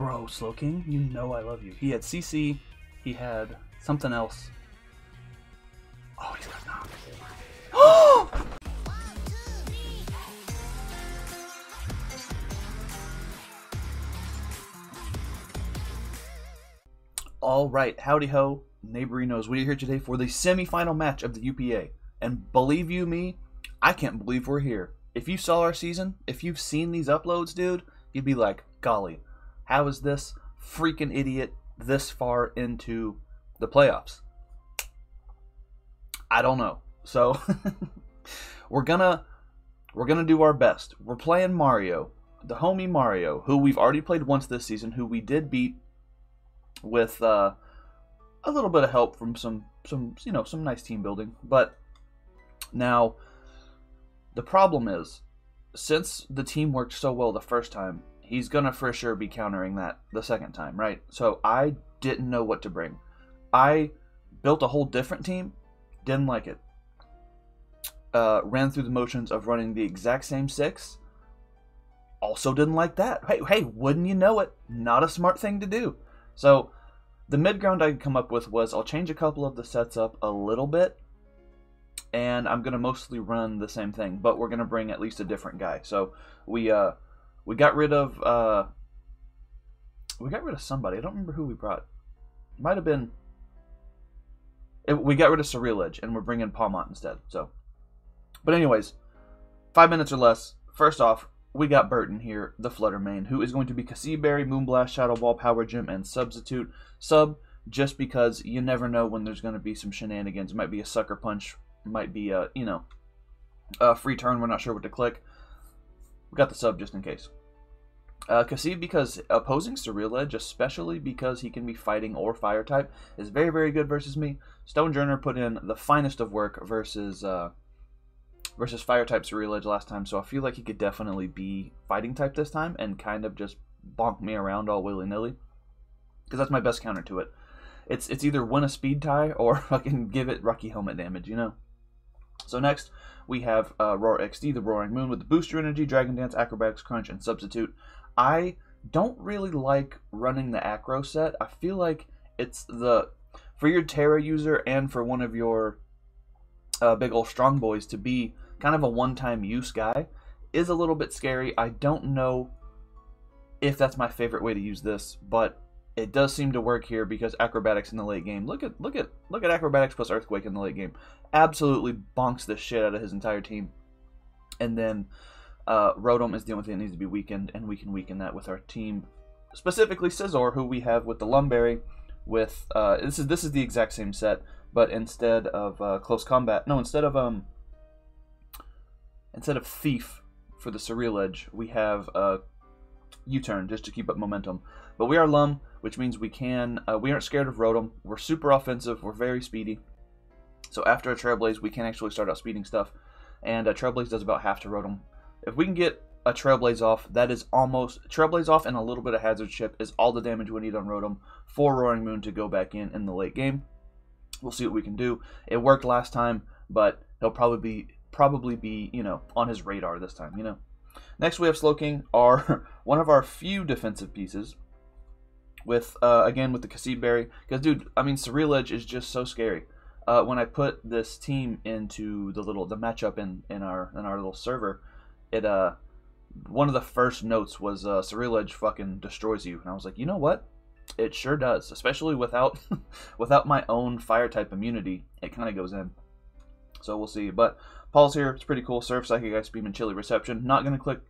Bro, Slowking, you know I love you. He had CC, he had something else. Oh, he's got knock. Alright, howdy ho, neighborinos. We're here today for the semi-final match of the UPA. And believe you me, I can't believe we're here. If you saw our season, if you've seen these uploads, dude, you'd be like, golly, how is this freaking idiot this far into the playoffs? I don't know. So we're gonna do our best. We're playing Mario, the homie Mario, who we've already played once this season, who we did beat with a little bit of help from some nice team building. But now the problem is, since the team worked so well the first time, he's gonna for sure be countering that the second time, right? So I didn't know what to bring. I built a whole different team, didn't like it. Ran through the motions of running the exact same 6. Also didn't like that. Hey, wouldn't you know it? Not a smart thing to do. So the mid ground I could come up with was I'll change a couple of the sets up a little bit, and I'm gonna mostly run the same thing, but we're gonna bring at least a different guy. So we got rid of somebody. I don't remember who we brought. It might have been. We got rid of Ceruledge, and we're bringing Palmont instead. So, but anyways, 5 minutes or less. First off, we got Burton here, the Flutter main, who is going to be Berry, Moonblast, Shadow Ball, Power Gem, and Substitute. Sub, just because you never know when there's going to be some shenanigans. It might be a Sucker Punch, might be a free turn. We're not sure what to click. We got the sub just in case. Kasib, because opposing Ceruledge, especially because he can be fighting or fire type, is very, very good versus me. Stonejourner put in the finest of work versus fire type Ceruledge last time, so I feel like he could definitely be fighting type this time and kind of just bonk me around all willy-nilly, because that's my best counter to it. It's either win a speed tie or fucking give it Rocky helmet damage, you know? So next, we have Roar XD, the Roaring Moon, with the Booster Energy, Dragon Dance, Acrobatics, Crunch, and Substitute. I don't really like running the Acro set. I feel like it's for your Terra user and for one of your big ol' strong boys to be kind of a one-time use guy is a little bit scary. I don't know if that's my favorite way to use this, but it does seem to work here because Acrobatics in the late game. Look at Acrobatics plus Earthquake in the late game. Absolutely bonks the shit out of his entire team. And then Rotom is the only thing that needs to be weakened, and we can weaken that with our team, specifically Scizor, who we have with the Lumberry. With this is the exact same set, but instead of close combat, no, instead of Thief for the Ceruledge, we have U-turn just to keep up momentum. But we are Lum, which means we aren't scared of Rotom. We're super offensive. We're very speedy. So after a Trailblaze, we can actually start out speeding stuff, and a Trailblaze does about half to Rotom. If we can get a Trailblaze off, that is almost Trailblaze off, and a little bit of Hazard Chip is all the damage we need on Rotom for Roaring Moon to go back in the late game. We'll see what we can do. It worked last time, but he'll probably be on his radar this time. Next we have Slowking, one of our few defensive pieces. With again with the Kasib Berry, because dude, I mean Ceruledge is just so scary. When I put this team into the matchup in our little server, it one of the first notes was Ceruledge fucking destroys you, and I was like, you know what? It sure does, especially without my own fire type immunity. It kind of goes in, so we'll see. But Paul's here. It's pretty cool. Surf, Psychic Ice Beam, and Chili Reception. Not gonna click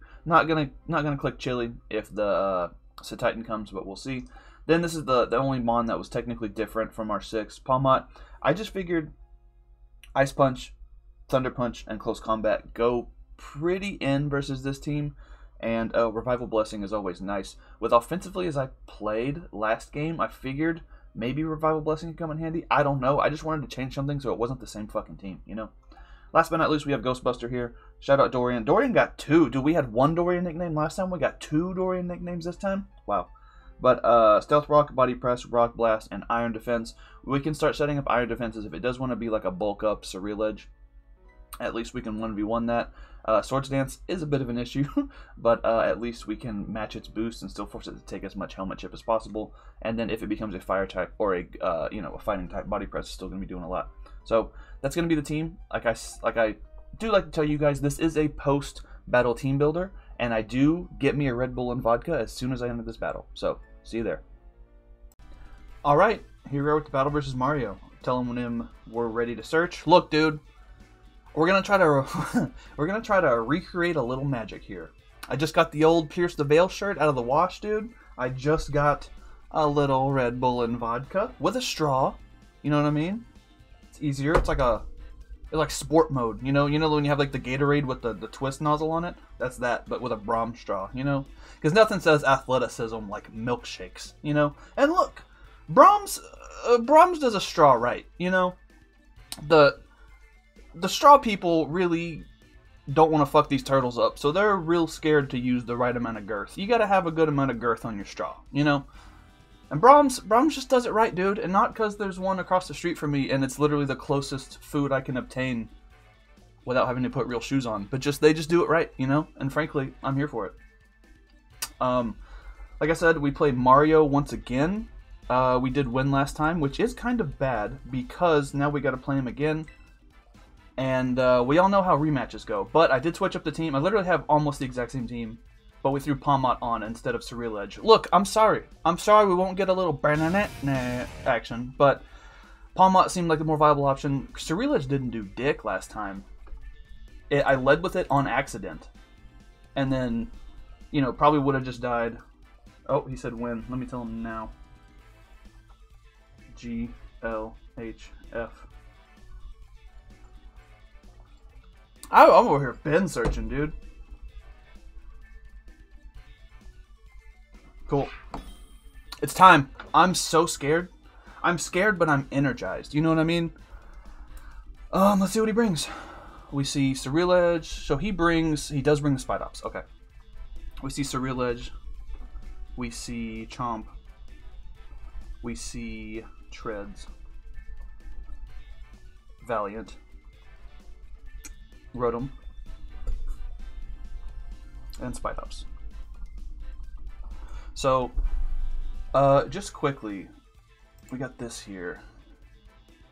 Chili if the Titan comes, but we'll see. Then this is the only Mon that was technically different from our 6. Palmont. I just figured Ice Punch, Thunder Punch, and Close Combat go pretty in versus this team, and Revival Blessing is always nice. With offensively as I played last game, I figured maybe Revival Blessing could come in handy. I don't know. I just wanted to change something so it wasn't the same fucking team, Last but not least, we have Ghostbuster here. Shout out Dorian. Dorian got 2. Dude, we had 1 Dorian nickname last time. We got 2 Dorian nicknames this time. Wow. But Stealth Rock, Body Press, Rock Blast, and Iron Defense. We can start setting up Iron Defenses if it does want to be like a bulk up Ceruledge. At least we can 1v1 that. Swords Dance is a bit of an issue, but at least we can match its boost and still force it to take as much helmet chip as possible. And then if it becomes a fire type or a a fighting type, body press is still going to be doing a lot. So that's going to be the team. Like I do like to tell you guys, this is a post-battle team builder, and I do get me a Red Bull and vodka as soon as I enter this battle. So see you there. All right, here we are with the battle versus Mario. Telling him we're ready to search. Look, dude. We're gonna try to recreate a little magic here. I just got the old Pierce the Veil shirt out of the wash, dude. I just got a little Red Bull and vodka with a straw. You know what I mean? It's easier. It's like sport mode. You know when you have like the Gatorade with the twist nozzle on it. That's that, but with a Braum straw. You know, because nothing says athleticism like milkshakes. You know, and look, Braum's does a straw right. You know, the straw people really don't want to fuck these turtles up, so they're real scared to use the right amount of girth. You gotta have a good amount of girth on your straw, you know? And Braum's just does it right, dude, and not because there's one across the street from me and it's literally the closest food I can obtain without having to put real shoes on, but they just do it right, you know? And frankly, I'm here for it. Like I said, we played Mario once again. We did win last time, which is kind of bad because now we gotta play him again. And we all know how rematches go, but I did switch up the team. I literally have almost the exact same team, but we threw Palmot on instead of Ceruledge. Look, I'm sorry we won't get a little action, but Palmot seemed like the more viable option. Ceruledge didn't do dick last time. I led with it on accident, and then, you know, probably would have just died. Oh, he said win. Let me tell him now. GLHF. I'm over here bin searching, dude. Cool. It's time. I'm so scared. I'm scared, but I'm energized. You know what I mean? Let's see what he brings. We see Ceruledge. So he does bring the Spidops. Okay. We see Ceruledge. We see Chomp. We see Treads. Valiant. Rotom, and Spidops. So, just quickly, we got this here.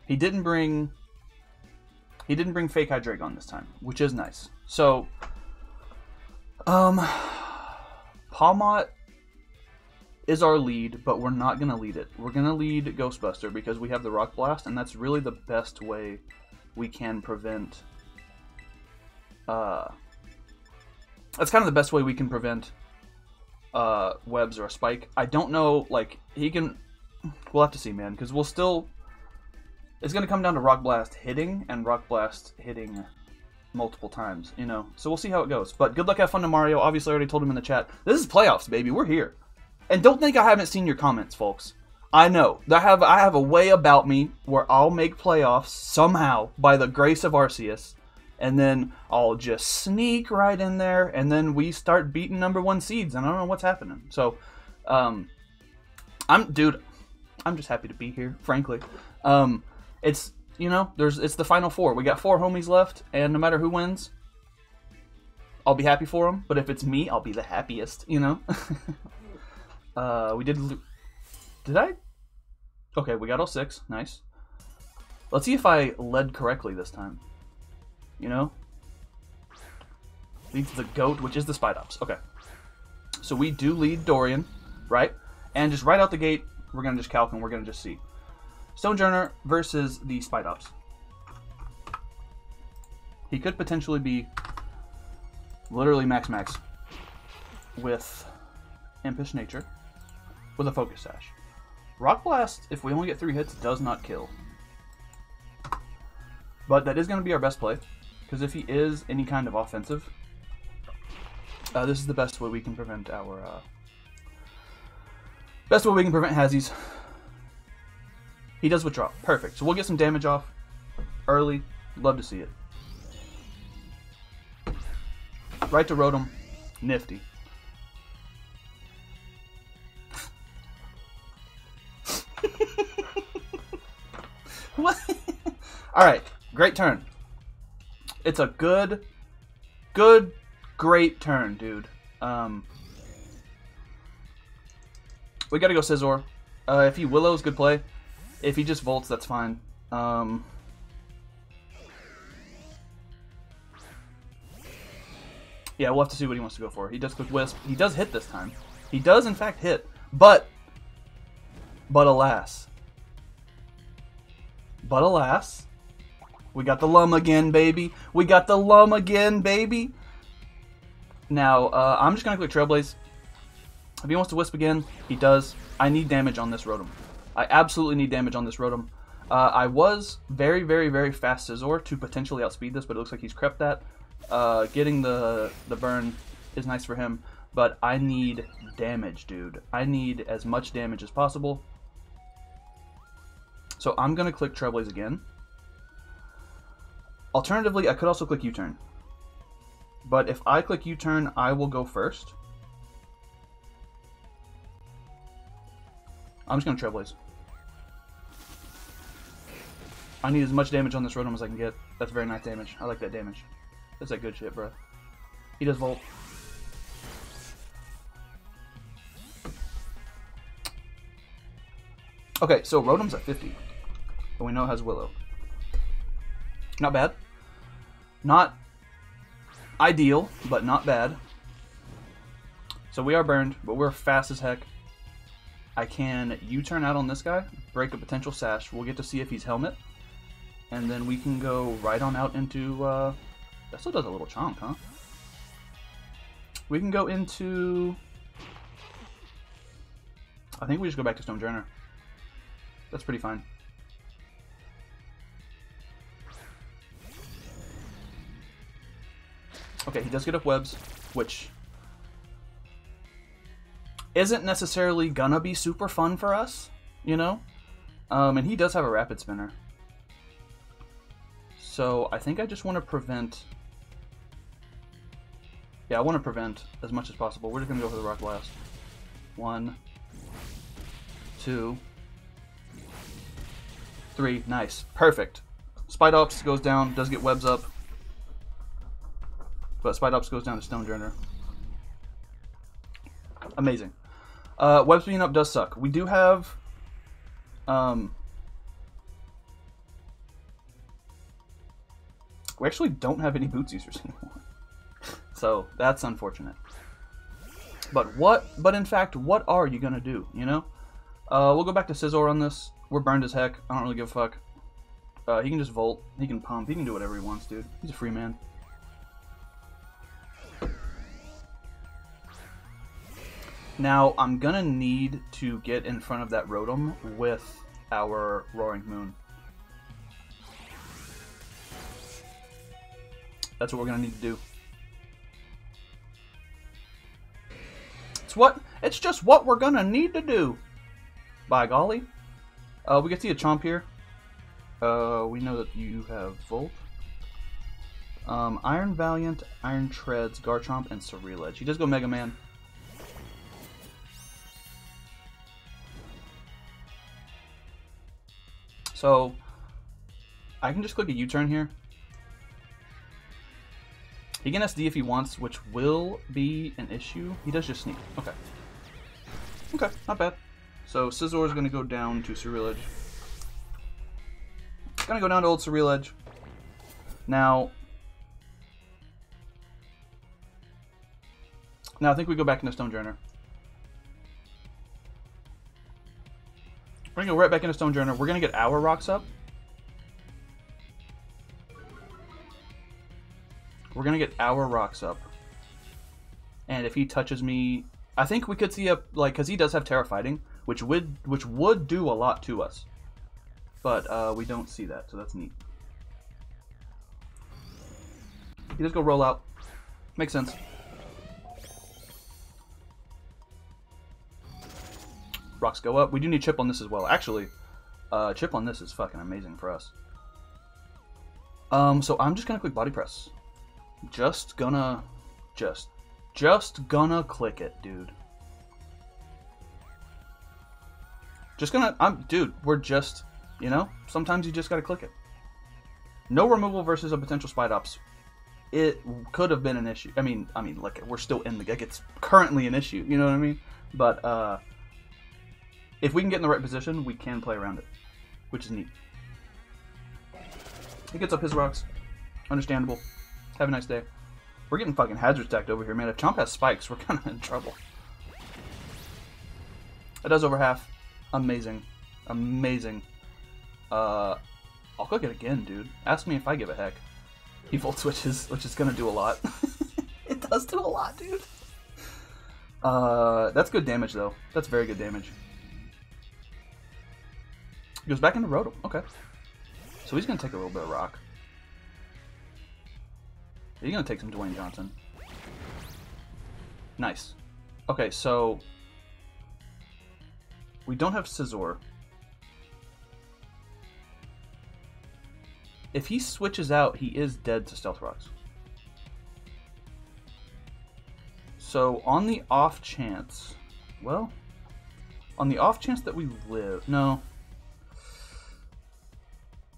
He didn't bring fake Hydreigon this time, which is nice. So, Palmot is our lead, but we're not gonna lead it. We're gonna lead Ghostbuster because we have the Rock Blast, and that's really the best way we can prevent. That's kind of the best way we can prevent webs or a spike. I don't know, like, we'll have to see, man, because it's going to come down to Rock Blast hitting and Rock Blast hitting multiple times, you know, so we'll see how it goes. But good luck, have fun to Mario. Obviously, I already told him in the chat, this is playoffs, baby, we're here. And don't think I haven't seen your comments, folks. I know, I have a way about me where I'll make playoffs somehow by the grace of Arceus. And then I'll just sneak right in there, and then we start beating #1 seeds, and I don't know what's happening. So, I'm just happy to be here, frankly. It's, you know, it's the final 4. We got 4 homies left, and no matter who wins, I'll be happy for them. But if it's me, I'll be the happiest, you know? Did I? Okay, we got all 6. Nice. Let's see if I led correctly this time. You know? Leads the goat, which is the Spidops. Okay. So we do lead Dorian, right? And just right out the gate, we're going to just calc and we're going to just see. Stonejourner versus the Spidops. He could potentially be literally max with Impish Nature with a Focus Sash. Rock Blast, if we only get 3 hits, does not kill. But that is going to be our best play. Because if he is any kind of offensive, this is the best way we can prevent Hazzies. He does withdraw. Perfect. So we'll get some damage off early. Love to see it. Right to Rotom. Nifty. What? Alright. Great turn. It's a good Good, great turn, dude. We gotta go Scizor. If he Willows, good play. If he just Volts, that's fine. Yeah, we'll have to see what he wants to go for. He does click Wisp. He does hit this time. He does, in fact, hit. But alas. But alas. We got the Lum again, baby. We got the Lum again, baby. Now, I'm just going to click Trailblaze. If he wants to Wisp again, he does. I need damage on this Rotom. I absolutely need damage on this Rotom. I was very, very, very fast Scizor to potentially outspeed this, but it looks like he's crept that. Getting the burn is nice for him, but I need damage, dude. I need as much damage as possible. So I'm going to click Trailblaze again. Alternatively, I could also click U-turn. But if I click U-turn, I will go first. I'm just going to Trailblaze. I need as much damage on this Rotom as I can get. That's very nice damage. I like that damage. That's that good shit, bro. He does Volt. Okay, so Rotom's at 50. But we know it has Willow. Not bad. Not ideal, but not bad. So we are burned, but we're fast as heck. I can U-turn out on this guy, break a potential Sash. We'll get to see if he's Helmet. And then we can go right on out into... that still does a little chomp, huh? We can go into... I think we just go back to Stonejourner. That's pretty fine. Okay, he does get up webs, which isn't necessarily gonna be super fun for us, you know? And he does have a Rapid Spinner. So I think I just want to prevent... Yeah, I want to prevent as much as possible. We're just going to go for the Rock Blast. 1, 2, 3. Nice. Perfect. Spidops goes down, does get webs up. But Spidops goes down to Stonejourner. Amazing. Webs being up does suck. We do have... we actually don't have any Boots users anymore. So that's unfortunate. But in fact, what are you gonna do, you know? We'll go back to Scizor on this. We're burned as heck. I don't really give a fuck. He can just Volt. He can Pump. He can do whatever he wants, dude. He's a free man. Now, I'm gonna need to get in front of that Rotom with our Roaring Moon. That's what we're gonna need to do. It's just what we're gonna need to do. By golly. We get to see a Chomp here. We know that you have Volt. Iron Valiant, Iron Treads, Garchomp, and Ceruledge. He does go Mega Man. So, I can just click a U-turn here. He can SD if he wants, which will be an issue. He does just Sneak. Okay. Okay, not bad. So, Scizor is going to go down to Ceruledge. Going to go down to old Ceruledge. Now, I think we go back into Stonejourner. We're going to go right back into Stonejourner. We're going to get our rocks up. We're going to get our rocks up. And if he touches me, I think we could see a, like, because he does have Terra Fighting, which would do a lot to us. But we don't see that, so that's neat. He does go roll out. Makes sense. Rocks go up. We do need chip on this as well. Actually, chip on this is fucking amazing for us. So I'm just gonna click Body Press. Just gonna click it, dude. Dude, we're just, you know, sometimes you just gotta click it. No removal versus a potential Spidops. it could have been an issue. I mean, like we're still in the like it's currently an issue. You know what I mean? But if we can get in the right position, we can play around it, which is neat. He gets up his rocks. Understandable. Have a nice day. We're getting fucking hazard stacked over here, man. If Chomp has spikes, we're kind of in trouble. It does over half. Amazing. Amazing. I'll click it again, dude. Ask me if I give a heck. He volt switches, which is gonna do a lot. It does do a lot, dude. That's good damage, though. That's very good damage. Goes back into Rotom. Okay. So he's gonna take a little bit of rock. He's gonna take some Dwayne Johnson. Nice. Okay, so we don't have Scizor. If he switches out, he is dead to Stealth Rocks. So on the off chance, well, on the off chance that we live, no.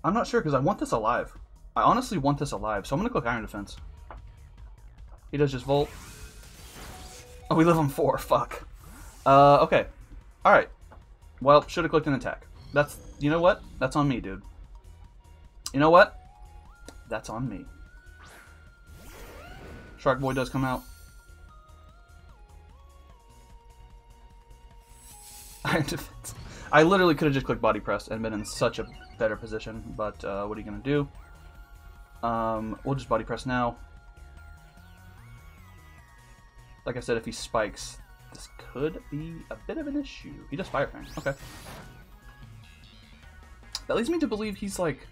I'm not sure because I want this alive. I honestly want this alive, so I'm going to click Iron Defense. He does just Volt. Oh, we live on 4. Fuck. Okay. Alright. Well, should have clicked an attack. That's, you know what? That's on me, dude. You know what? That's on me. Shark Boy does come out. Iron Defense. I literally could have just clicked Body Press and been in such a better position, but what are you going to do? We'll just Body Press now. Like I said, if he spikes, this could be a bit of an issue. He does Fire Fang. Okay. That leads me to believe he's like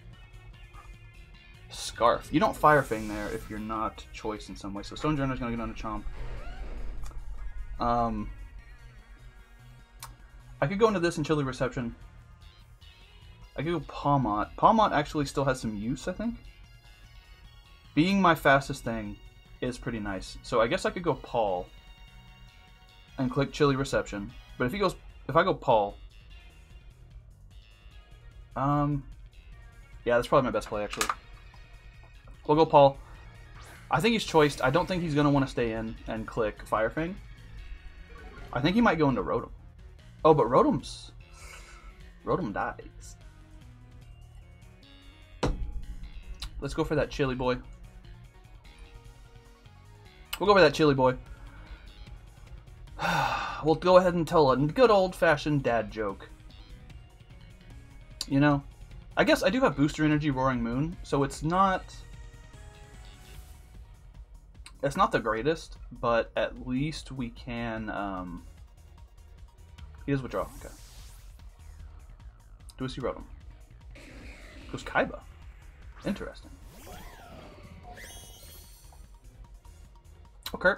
Scarf. You don't Fire Fang there if you're not Choice in some way. So Stone Journal is going to get on a Chomp. I could go into this and Chilly Reception. I could go Pawmot. Pawmot actually still has some use, I think. Being my fastest thing is pretty nice. So I guess I could go Paul and click Chilly Reception. But if I go Paul, yeah, that's probably my best play actually. We'll go Paul. I think he's choiced. I don't think he's gonna want to stay in and click Fire Fang. I think he might go into Rotom. Oh, but Rotom dies. Let's go for that Chili Boy. We'll go for that Chili Boy. We'll go ahead and tell a good old-fashioned dad joke. You know? I guess I do have Booster Energy Roaring Moon, so it's not... It's not the greatest, but at least we can... He does withdraw. Okay. Do we see Rotom? Goes Kaiba. Interesting. Okay.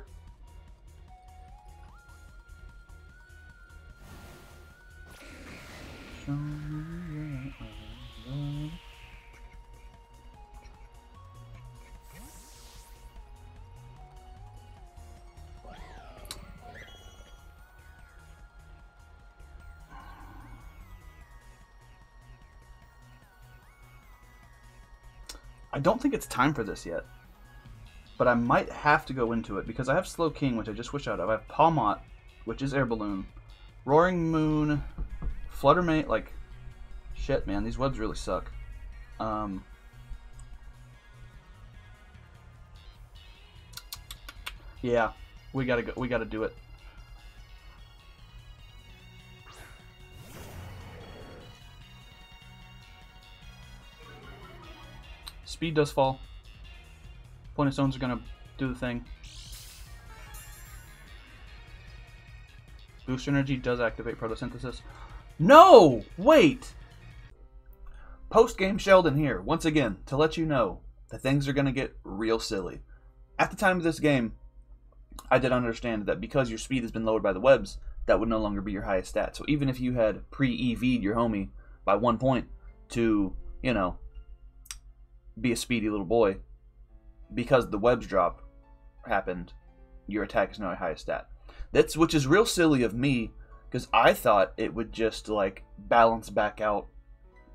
I don't think it's time for this yet, but I might have to go into it because I have Slow King, which I just switched out of. I have Pawmot, which is Air Balloon, Roaring Moon, Flutter Mane. Like, shit, man, these webs really suck. Yeah, we gotta go. We gotta do it. Speed does fall. Point of Stones are gonna do the thing. Booster Energy does activate Photosynthesis. No! Wait! Post-game Sheldon here, once again, to let you know that things are gonna get real silly. At the time of this game, I did understand that because your speed has been lowered by the webs, that would no longer be your highest stat. So even if you had pre-EV'd your homie by 1 point to, you know, be a speedy little boy, because the webs drop happened, your attack is now a highest stat. Which is real silly of me, because I thought it would just like balance back out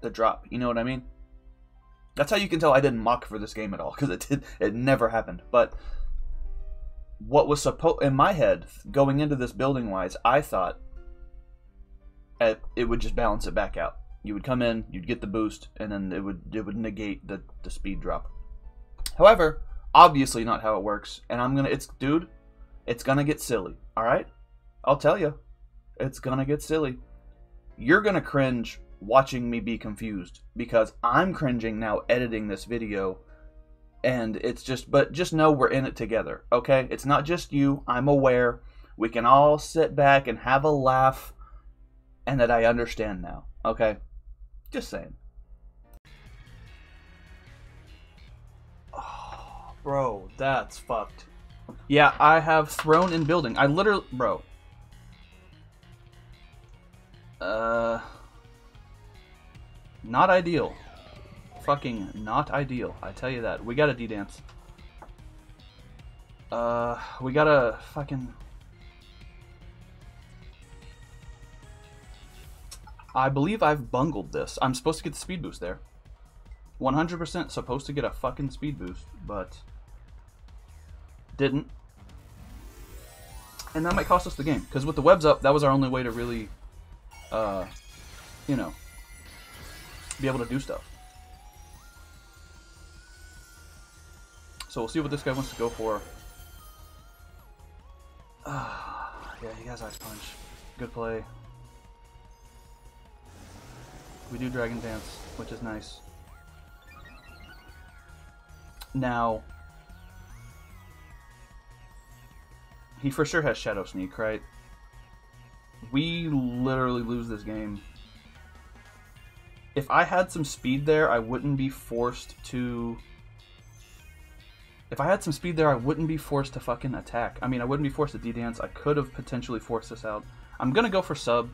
the drop. You know what I mean? That's how you can tell I didn't mock for this game at all, because it never happened. But what was supposed in my head going into this building wise, I thought it would just balance it back out. You would come in, you'd get the boost, and then it would negate the speed drop. However, obviously not how it works, and it's gonna get silly. All right, I'll tell you, it's gonna get silly. You're gonna cringe watching me be confused because I'm cringing now editing this video, and but just know we're in it together, okay? It's not just you. I'm aware. We can all sit back and have a laugh, and that I understand now, okay? Just saying. Oh, bro, that's fucked. Yeah, I have thrown in building. I literally, bro. Not ideal. Fucking not ideal. I tell you that. We got a D-dance. We got a fucking... I believe I've bungled this. I'm supposed to get the speed boost there. 100% supposed to get a fucking speed boost, but didn't. And that might cost us the game, because with the webs up, that was our only way to really, you know, be able to do stuff. So we'll see what this guy wants to go for. Yeah, he has Ice Punch. Good play. We do Dragon Dance, which is nice. Now, he for sure has Shadow Sneak, right? We literally lose this game. If I had some speed there, I wouldn't be forced to... If I had some speed there, I wouldn't be forced to fucking attack. I mean, I wouldn't be forced to D-Dance. I could have potentially forced this out. I'm gonna go for sub.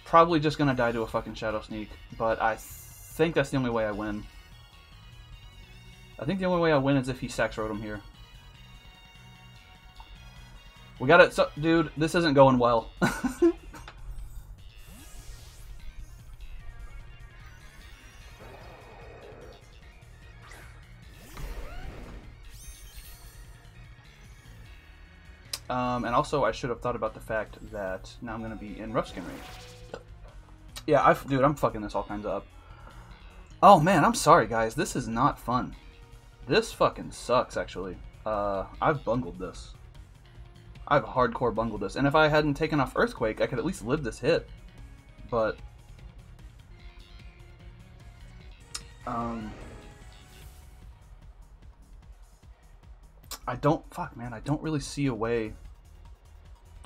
Probably just gonna die to a fucking Shadow Sneak, but I think that's the only way I win. I think the only way I win is if he Sax Rotom here. We got it. So, dude, this isn't going well. And also, I should have thought about the fact that now I'm going to be in rough skin range. Yeah, dude, I'm fucking this all kinds of up. Oh, man, I'm sorry, guys. This is not fun. This fucking sucks, actually. I've bungled this. I've hardcore bungled this. And if I hadn't taken off Earthquake, I could at least live this hit. But... I don't... Fuck, man. I don't really see a way...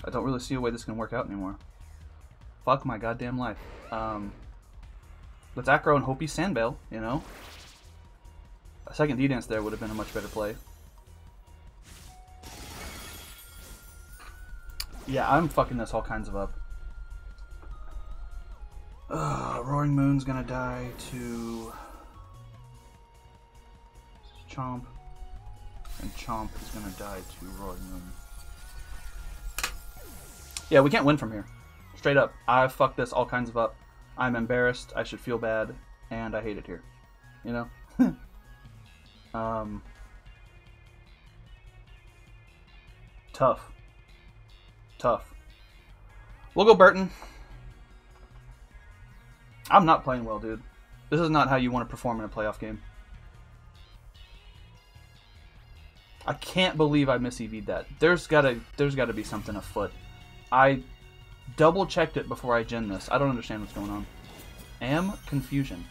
I don't really see a way this can work out anymore. Fuck my goddamn life. Let's Acro and hope he's Sandbale, you know? A second D-Dance there would have been a much better play. Yeah, I'm fucking this all kinds of up. Roaring Moon's gonna die to... Chomp. And Chomp is gonna die to Roaring Moon. Yeah, we can't win from here. Straight up. I fucked this all kinds of up. I'm embarrassed. I should feel bad. And I hate it here. You know? Tough. Tough. We'll go Burton. I'm not playing well, dude. This is not how you want to perform in a playoff game. I can't believe I mis-EV'd that. There's gotta be something afoot. I double-checked it before I gen this. I don't understand what's going on. Confusion.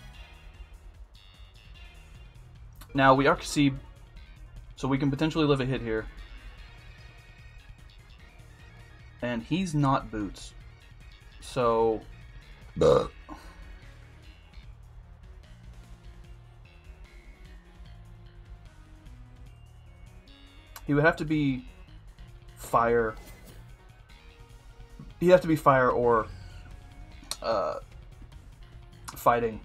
Now, we Arc Seed, so we can potentially live a hit here. And he's not Boots. So... He would have to be Fire. He'd have to be Fire or Fighting.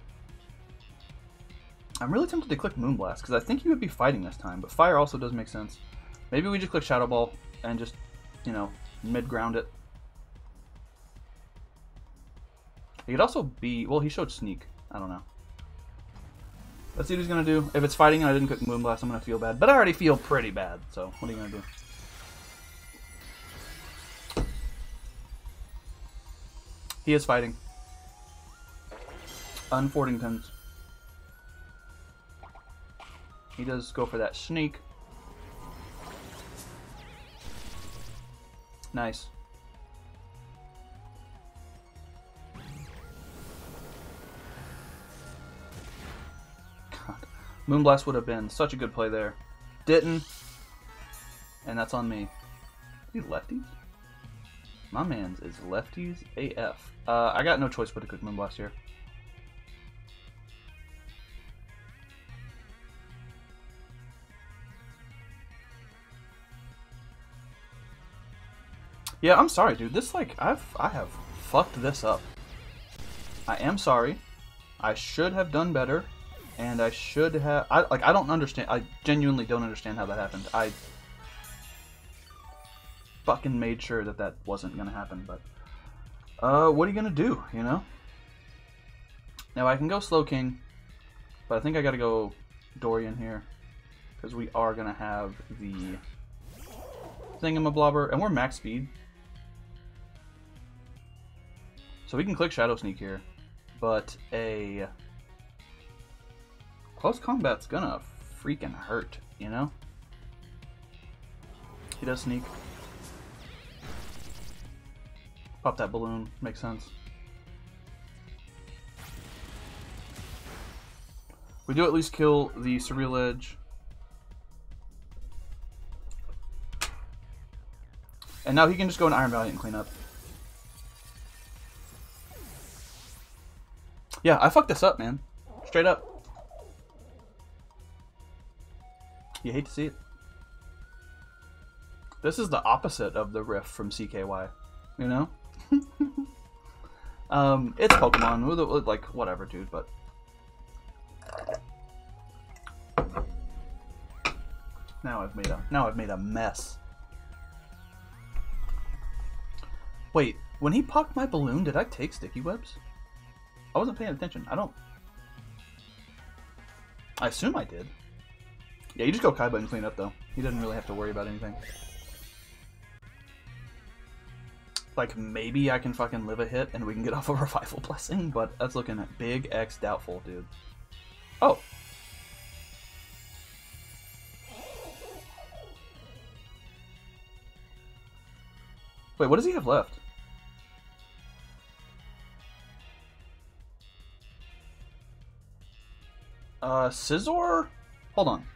I'm really tempted to click Moonblast because I think he would be Fighting this time, but Fire also does make sense. Maybe we just click Shadow Ball and just, you know, mid-ground it. He could also be... Well, he showed Sneak. I don't know. Let's see what he's gonna do. If it's fighting and I didn't cook Moonblast, I'm gonna feel bad. But I already feel pretty bad, so what are you gonna do? He is fighting. Unfording pins. He does go for that sneak. Nice. God. Moonblast would have been such a good play there. Didn't. And that's on me. These lefties? My man's is lefties AF. I got no choice but to cook Moonblast here. Yeah, I'm sorry, dude. This, like, I have fucked this up. I am sorry. I should have done better, and I should have. I don't understand. I genuinely don't understand how that happened. I fucking made sure that that wasn't gonna happen, but what are you gonna do? You know. Now I can go Slow King, but I think I gotta go Dorian here because we are gonna have the thingamablobber, and we're max speed. So we can click Shadow Sneak here, but a close combat's gonna freaking hurt, you know? He does sneak. Pop that balloon, makes sense. We do at least kill the Ceruledge. And now he can just go in Iron Valiant and clean up. Yeah, I fucked this up, man. Straight up. You hate to see it. This is the opposite of the riff from CKY. You know? It's Pokemon. Like, whatever, dude, but... Now I've made a mess. Wait, when he popped my balloon, did I take sticky webs? I wasn't paying attention. I assume I did. Yeah, you just go Kaiba and clean up, though. He doesn't really have to worry about anything. Like, maybe I can fucking live a hit and we can get off a Revival Blessing, but that's looking at big X doubtful, dude. Oh. Wait, what does he have left? Scizor? Hold on.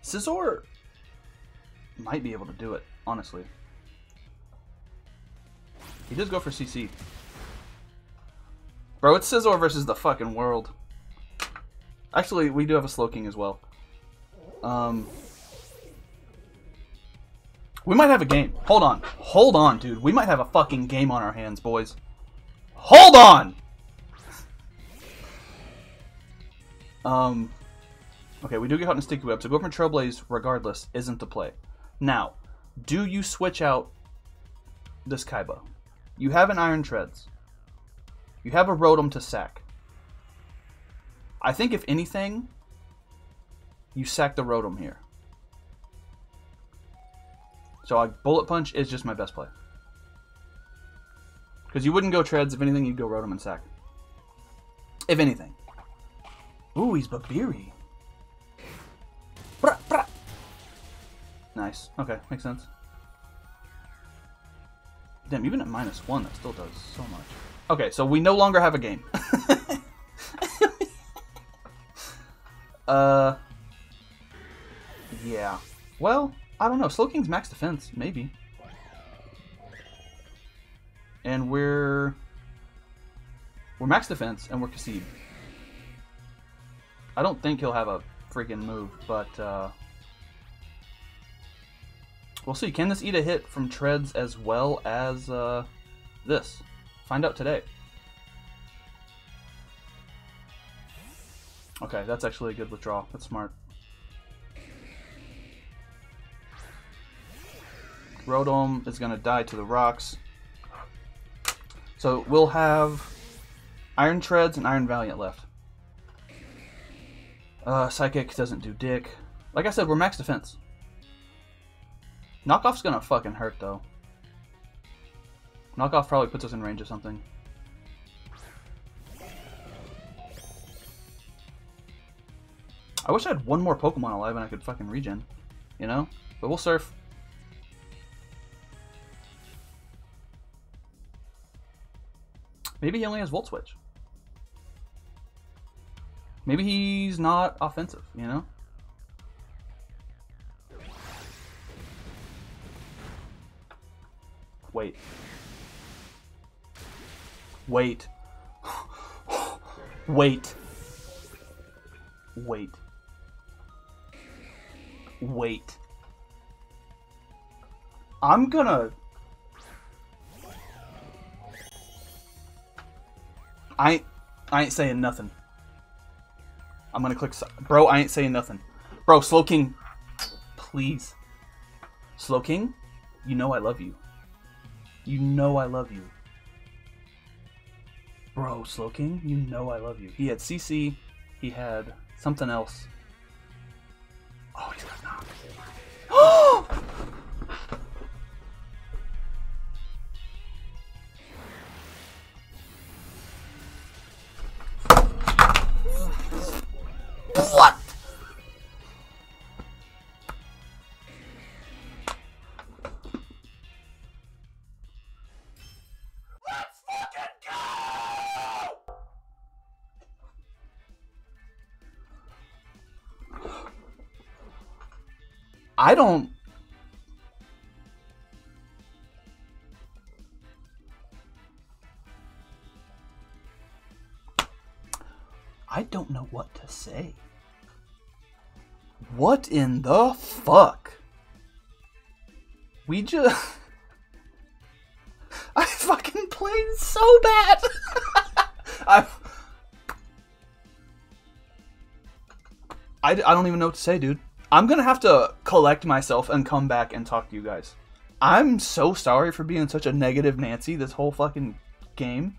Scizor might be able to do it, honestly. He does go for CC. Bro, it's Scizor versus the fucking world. Actually, we do have a Slow King as well. We might have a game. Hold on. Hold on, dude. We might have a fucking game on our hands, boys. Hold on! Okay, we do get caught in a sticky web, so go for Trailblaze regardless isn't the play. Now, do you switch out this Kaiba? You have an Iron Treads. You have a Rotom to sack. I think if anything, you sack the Rotom here. So a Bullet Punch is just my best play. Because you wouldn't go Treads. If anything, you'd go Rotom and sack. If anything. Ooh, he's Babiri. Nice. Okay, makes sense. Damn, even at -1, that still does so much. Okay, so we no longer have a game. Yeah. Well, I don't know. Slow King's max defense, maybe. And we're max defense, and we're Cassib. I don't think he'll have a freaking move, but we'll see. Can this eat a hit from Treads as well as this? Find out today. Okay, that's actually a good withdrawal. That's smart. Rotom is going to die to the rocks. So we'll have Iron Treads and Iron Valiant left. Psychic doesn't do dick. Like I said, we're max defense. Knockoff's gonna fucking hurt, though. Knockoff probably puts us in range of something. I wish I had one more Pokemon alive and I could fucking regen. You know? But we'll surf. Maybe he only has Volt Switch. Maybe he's not offensive, you know? Wait. Wait. Wait. Wait. Wait. I'm gonna... I ain't saying nothing. I'm gonna click... Bro, I ain't saying nothing. Bro, Slowking. Please. Slowking, you know I love you. You know I love you. Bro, Slowking, you know I love you. He had CC. He had something else. Oh, he's got knock. Oh! What? Let's fucking go! I don't... I don't know what to say. What in the fuck? We just... I fucking played so bad! I don't even know what to say, dude. I'm gonna have to collect myself and come back and talk to you guys. I'm so sorry for being such a negative Nancy this whole fucking game.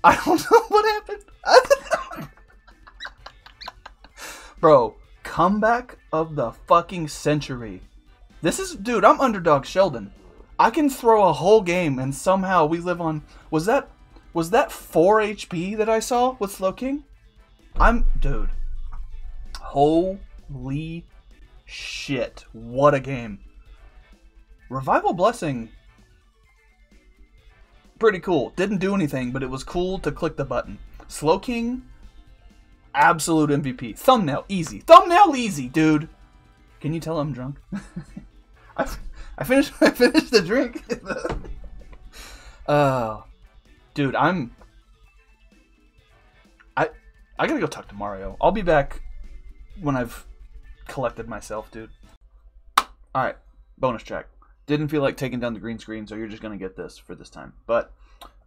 I don't know what happened. Bro, comeback of the fucking century. This is, dude, I'm underdog Sheldon. I can throw a whole game and somehow we live on... Was that 4 HP that I saw with Slowking? Dude. Holy shit. What a game. Revival Blessing. Pretty cool. Didn't do anything, but it was cool to click the button. Slowking, absolute MVP. Thumbnail easy. Thumbnail easy, dude. Can you tell I'm drunk? I finished the drink. Dude, I gotta go talk to Mario. I'll be back when I've collected myself, dude. Alright, bonus track. Didn't feel like taking down the green screen, so you're just gonna get this for this time. But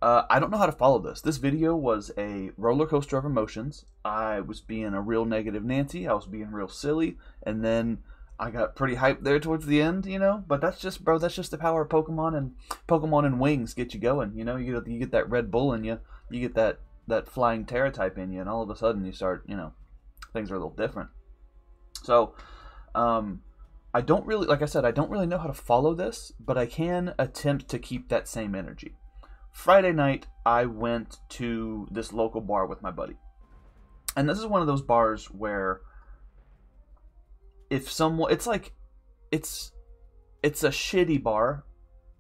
I don't know how to follow this. This video was a roller coaster of emotions. I was being a real negative Nancy. I was being real silly, and then I got pretty hyped there towards the end, you know. But that's just, bro. That's just the power of Pokemon, and Pokemon and wings get you going. You know, you get that Red Bull in you. You get that flying Terra type in you, and all of a sudden you start, you know, things are a little different. So, I don't really, like I said, I don't really know how to follow this, but I can attempt to keep that same energy. Friday night, I went to this local bar with my buddy. And this is one of those bars where if someone, it's like, it's a shitty bar,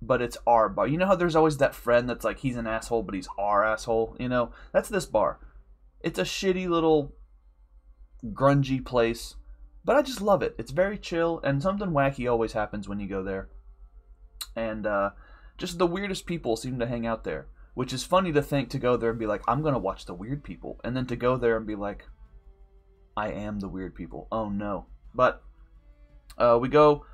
but it's our bar. You know how there's always that friend that's like, he's an asshole, but he's our asshole, you know? That's this bar. It's a shitty little grungy place. But I just love it. It's very chill, and something wacky always happens when you go there. And just the weirdest people seem to hang out there, which is funny to think, to go there and be like, I'm going to watch the weird people. And then to go there and be like, I am the weird people. Oh, no. But we go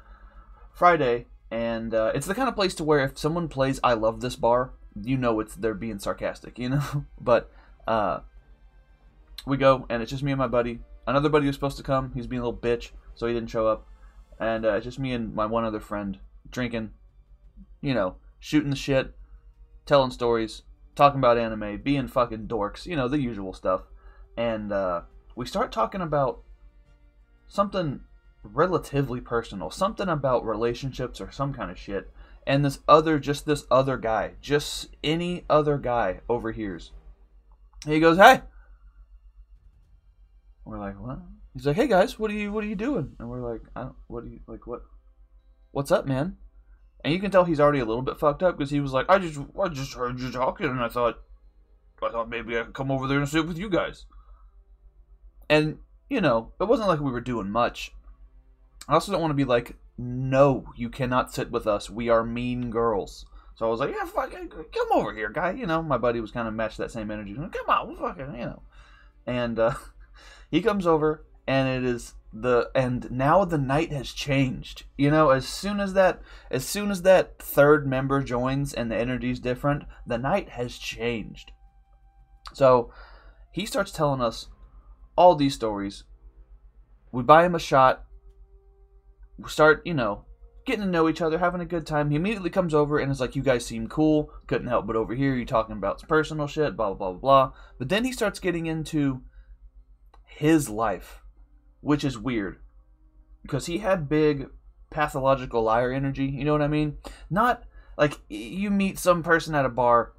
Friday, and it's the kind of place to where if someone plays I Love This Bar, you know they're being sarcastic, you know? But we go, and it's just me and my buddy. Another buddy was supposed to come. He was being a little bitch, so he didn't show up. And it's just me and my one other friend drinking, you know, shooting the shit, telling stories, talking about anime, being fucking dorks, you know, the usual stuff. And we start talking about something relatively personal, something about relationships or some kind of shit. And this other guy, just any other guy overhears. He goes, "Hey." We're like, "What?" He's like, "Hey guys, what are you doing?" And we're like, "What's up, man?" And you can tell he's already a little bit fucked up because he was like, I just heard you talking, and I thought maybe I could come over there and sit with you guys." And, you know, it wasn't like we were doing much. I also don't want to be like, "No, you cannot sit with us. We are mean girls." So I was like, "Yeah, fucking come over here, guy." You know, my buddy was kind of matched that same energy. "Come on, we'll fucking, you know." And he comes over, and and now the night has changed. You know, as soon as that third member joins and the energy's different, the night has changed. So he starts telling us all these stories. We buy him a shot. We start, you know, getting to know each other, having a good time. He immediately comes over and is like, "You guys seem cool. Couldn't help but overhear you talking about some personal shit, blah, blah, blah, blah." But then he starts getting into his life, which is weird. Because he had big pathological liar energy, you know what I mean? Not like you meet some person at a bar.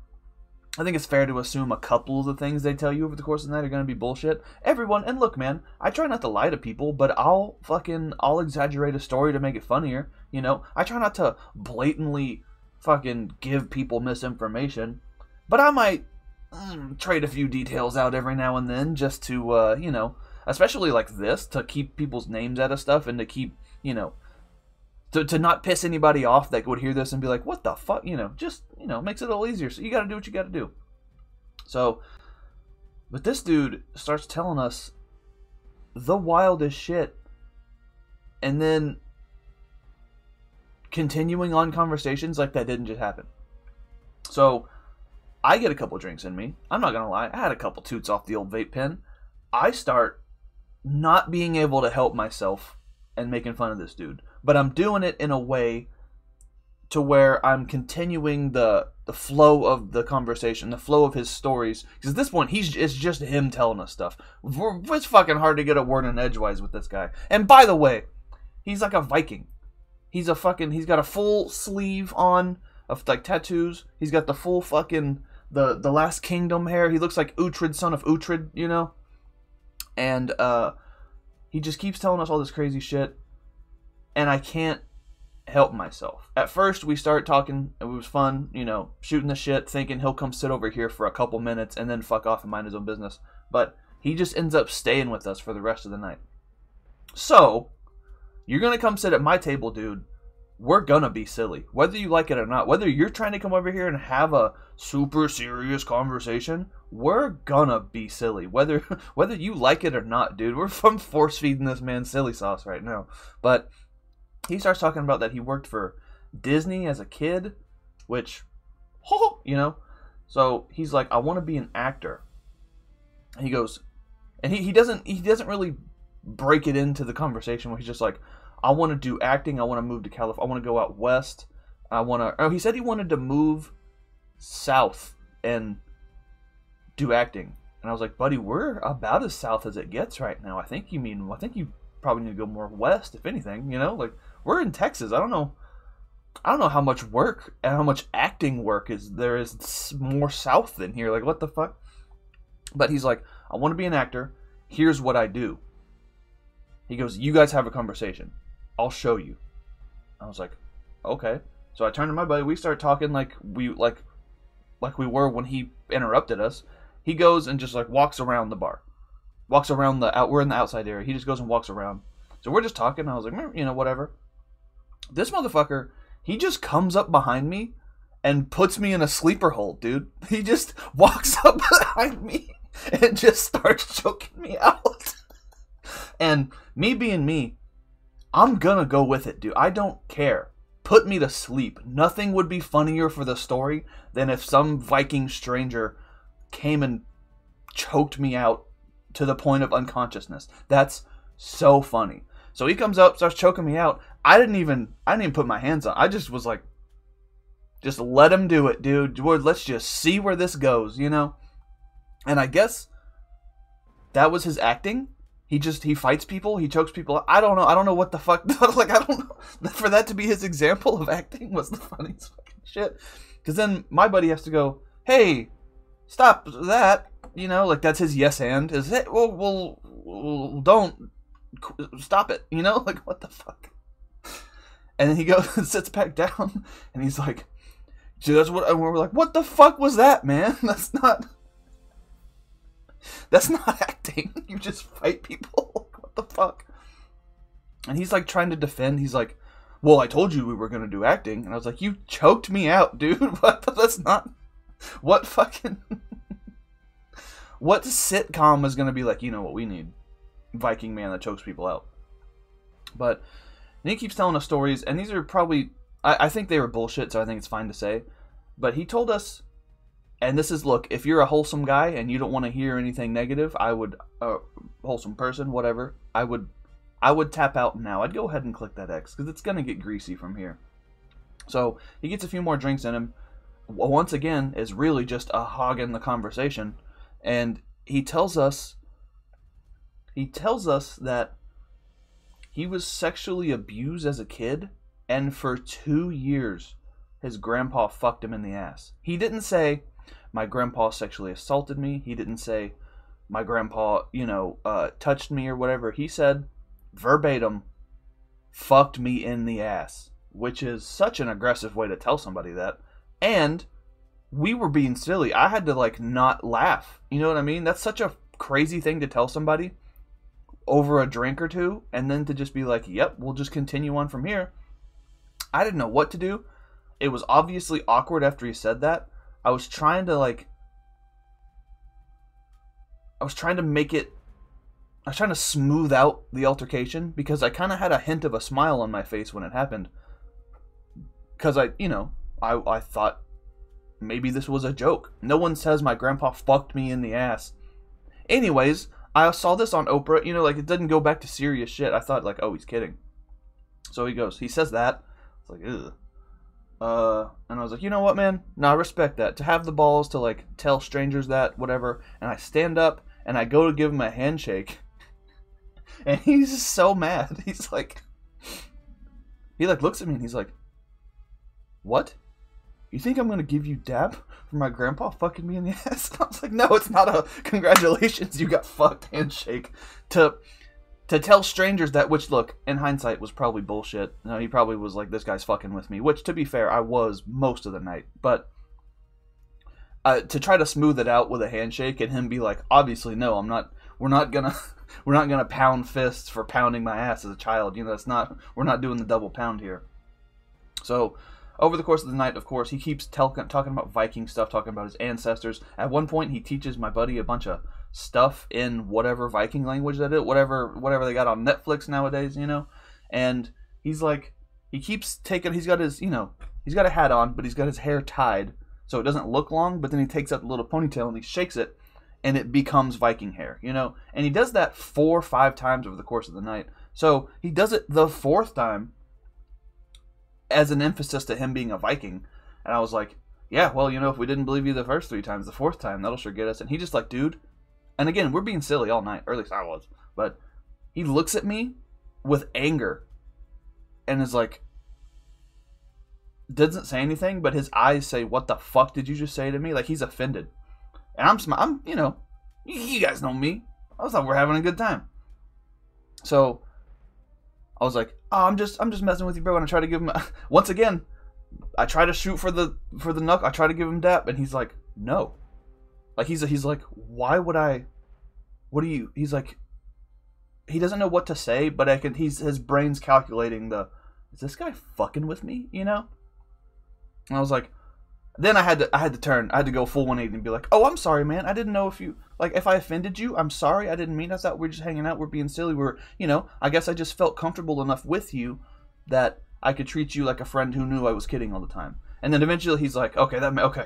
I think it's fair to assume a couple of the things they tell you over the course of the night are going to be bullshit. Everyone, and look, man, I try not to lie to people, but I'll exaggerate a story to make it funnier, you know? I try not to blatantly fucking give people misinformation, but I might trade a few details out every now and then just to, you know, especially like this, to keep people's names out of stuff and to keep, you know, to not piss anybody off that would hear this and be like, "What the fuck?" You know, just, you know, makes it a little easier. So you got to do what you got to do. So, but this dude starts telling us the wildest shit, and then continuing on conversations like that didn't just happen. So I get a couple drinks in me. I'm not gonna lie, I had a couple toots off the old vape pen. I start not being able to help myself and making fun of this dude. But I'm doing it in a way to where I'm continuing the flow of the conversation, the flow of his stories. Because at this point, it's just him telling us stuff. It's fucking hard to get a word in edgewise with this guy. And by the way, he's like a Viking. He's got a full sleeve on of like tattoos. He's got the full fucking the Last Kingdom hair. He looks like Uhtred, son of Uhtred, you know. And he just keeps telling us all this crazy shit. And I can't help myself. At first, we start talking. It was fun, you know, shooting the shit, thinking he'll come sit over here for a couple minutes and then fuck off and mind his own business. But he just ends up staying with us for the rest of the night. So, you're going to come sit at my table, dude. We're going to be silly. Whether you like it or not. Whether you're trying to come over here and have a super serious conversation, we're going to be silly. Whether you like it or not, dude. We're force feeding this man silly sauce right now. But he starts talking about that he worked for Disney as a kid, which, you know. So he's like, "I want to be an actor." He goes, and he doesn't really break it into the conversation where he's just like, "I want to do acting. I want to move to California. I want to go out west. He said he wanted to move south and do acting. And I was like, "Buddy, we're about as south as it gets right now. I think you probably need to go more west, if anything. You know, like, we're in Texas. I don't know how much work and how much acting work there is more south than here. Like, what the fuck?" But he's like, "I want to be an actor. Here's what I do." He goes, "You guys have a conversation. I'll show you." I was like, "Okay." So I turned to my buddy. We start talking like we were when he interrupted us. He goes and just like walks around the bar, walks around we're in the outside area. He just goes and walks around. So we're just talking. I was like, you know, whatever. This motherfucker, he just comes up behind me and puts me in a sleeper hold, dude. He just walks up behind me and just starts choking me out. And me being me, I'm gonna go with it, dude. I don't care. Put me to sleep. Nothing would be funnier for the story than if some Viking stranger came and choked me out to the point of unconsciousness. That's so funny. So he comes up, starts choking me out. I didn't even put my hands on. I just was like, Just let him do it, dude. Let's just see where this goes, you know? And I guess that was his acting. He fights people. He chokes people. I don't know. I don't know what the fuck. Like, I don't know. For that to be his example of acting was the funniest fucking shit. Because then my buddy has to go, hey, stop that. You know, like, that's his yes and. Is it? Well, don't. Stop it. You know? Like, what the fuck? And then he goes and sits back down. And he's like, dude, that's what. And we're like, what the fuck was that, man? That's not acting. You just fight people. What the fuck? And he's like trying to defend. He's like, well, I told you we were going to do acting. And I was like, you choked me out, dude. What? That's not. What fucking. What sitcom is going to be like, you know what we need? Viking man that chokes people out. But and he keeps telling us stories. And these are probably. I think they were bullshit, so I think it's fine to say. But he told us. And this is, look, if you're a wholesome guy and you don't want to hear anything negative, I would, wholesome person, whatever, I would tap out now. I'd go ahead and click that X, because it's going to get greasy from here. So, he gets a few more drinks in him. Once again, is really just a hog in the conversation. And he tells us that he was sexually abused as a kid, and for 2 years, his grandpa fucked him in the ass. He didn't say, my grandpa sexually assaulted me. He didn't say, my grandpa, touched me or whatever. He said, verbatim, fucked me in the ass. Which is such an aggressive way to tell somebody that. And we were being silly. I had to, not laugh. You know what I mean? That's such a crazy thing to tell somebody over a drink or two. And then to just be like, yep, we'll just continue on from here. I didn't know what to do. It was obviously awkward after he said that. I was trying to smooth out the altercation because I kind of had a hint of a smile on my face when it happened. Because I thought maybe this was a joke. No one says my grandpa fucked me in the ass. Anyways, I saw this on Oprah, it didn't go back to serious shit. I thought oh, he's kidding. So he says that. It's like, ugh. And I was like, you know what, man? No, I respect that. To have the balls to, tell strangers that, whatever. And I stand up, and I go to give him a handshake. And he's just so mad. He's like... He, looks at me, and he's like... What? You think I'm going to give you dap for my grandpa fucking me in the ass? And I was like, no, it's not a congratulations, you got fucked handshake. To tell strangers that, which, look, in hindsight, was probably bullshit. He probably was like, this guy's fucking with me. Which, to be fair, I was most of the night. But to try to smooth it out with a handshake and him be like, obviously, no, I'm not. We're not gonna pound fists for pounding my ass as a child. We're not doing the double pound here. So, over the course of the night, of course, he keeps talking about Viking stuff, talking about his ancestors. At one point, he teaches my buddy a bunch of stuff in whatever Viking language that is, whatever they got on Netflix nowadays, and he's like, he's got his, he's got a hat on, but he's got his hair tied, so it doesn't look long, but then he takes out the little ponytail and he shakes it, and it becomes Viking hair, and he does that 4 or 5 times over the course of the night, so he does it the 4th time as an emphasis to him being a Viking, and I was like, yeah, well, if we didn't believe you the first 3 times, the 4th time, that'll sure get us, and he just like, dude. And again, we're being silly all night, or at least I was. But he looks at me with anger and is like, doesn't say anything, but his eyes say, what the fuck did you just say to me? Like, he's offended. And I'm you guys know me. I thought we're having a good time. So I was like, oh, I'm just messing with you, bro. And I try to give him, once again, I try to shoot for the knuckle. I try to give him dap, and he's like, no. Like, he's like, why would I, he's like, he doesn't know what to say, but his brain's calculating is this guy fucking with me, And I was like, then I had to go full 180 and be like, oh, I'm sorry, man. I didn't know if I offended you, I'm sorry. I didn't mean, I thought we were just hanging out. We're being silly. I guess I just felt comfortable enough with you that I could treat you like a friend who knew I was kidding all the time. And then eventually he's like, okay,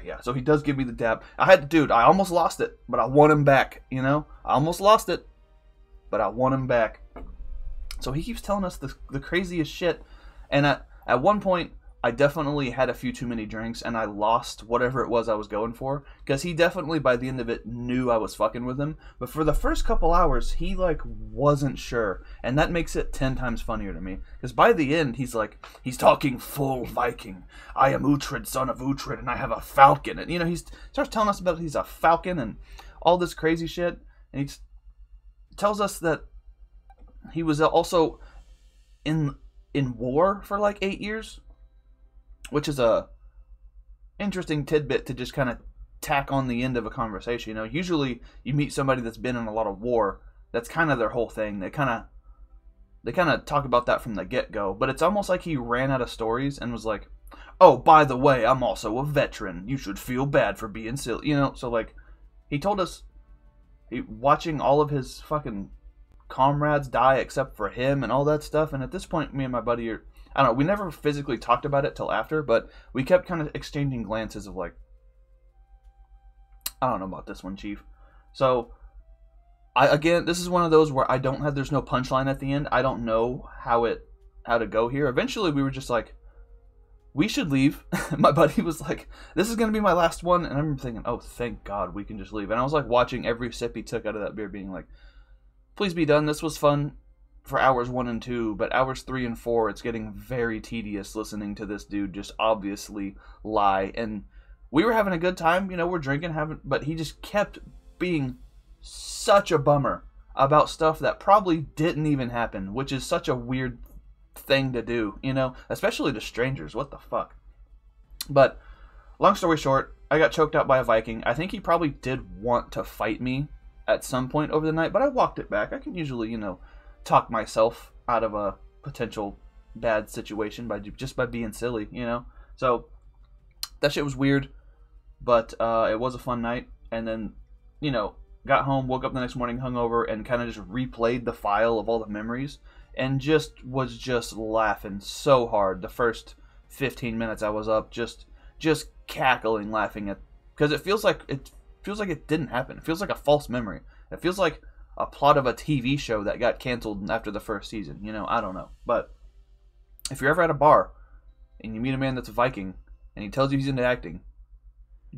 yeah. So he does give me the dab. I almost lost it, but I want him back, I almost lost it, but I want him back. So he keeps telling us the craziest shit. And at one point, I definitely had a few too many drinks, and I lost whatever it was I was going for. Because he definitely, by the end of it, knew I was fucking with him. But for the first couple hours, he, like, wasn't sure. And that makes it 10 times funnier to me. Because by the end, he's like, he's talking full Viking. I am Uhtred, son of Uhtred, and I have a falcon. And, you know, he starts telling us about he's a falcon and all this crazy shit. And he tells us that he was also in war for, like, 8 years. Which is a interesting tidbit to just kind of tack on the end of a conversation. You know, usually you meet somebody that's been in a lot of war. That's kind of their whole thing. They kind of talk about that from the get-go. But it's almost like he ran out of stories and was like, "Oh, by the way, I'm also a veteran. You should feel bad for being silly." You know, so like he told us watching all of his fucking comrades die except for him and all that stuff. And at this point, me and my buddy are, I don't know, we never physically talked about it till after, but we kept kind of exchanging glances of like, I don't know about this one, Chief. So, again, this is one of those where there's no punchline at the end. I don't know how to go here. Eventually, we were just like, we should leave. My buddy was like, this is going to be my last one. And I remember thinking, oh, thank God we can just leave. And I was like watching every sip he took out of that beer being like, please be done. This was fun for hours 1 and 2, but hours 3 and 4, it's getting very tedious listening to this dude just obviously lie. And we were having a good time, you know, we're drinking, but he just kept being such a bummer about stuff that probably didn't even happen, which is such a weird thing to do, you know, especially to strangers. What the fuck? But long story short, I got choked out by a Viking. I think he probably did want to fight me at some point over the night, but I walked it back. I can usually, you know, talk myself out of a potential bad situation by being silly, you know. So that shit was weird, but it was a fun night. And then, you know, got home, woke up the next morning hungover, and kind of just replayed the file of all the memories, and was just laughing so hard. The first 15 minutes I was up, just cackling, laughing at, because it feels like it didn't happen. It feels like a false memory. It feels like a plot of a TV show that got canceled after the first season. You know, I don't know. But if you're ever at a bar and you meet a man that's a Viking and he tells you he's into acting,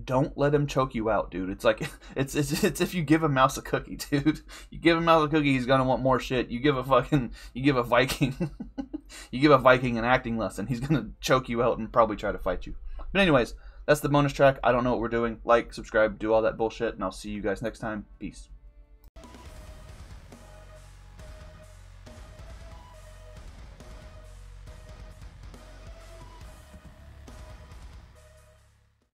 don't let him choke you out, dude. It's like it's if you give a mouse a cookie, dude. You give a mouse a cookie, he's gonna want more shit. You give a Viking you give a Viking an acting lesson, he's gonna choke you out and probably try to fight you. But anyways, that's the bonus track. I don't know what we're doing. Like, subscribe, do all that bullshit, and I'll see you guys next time. Peace.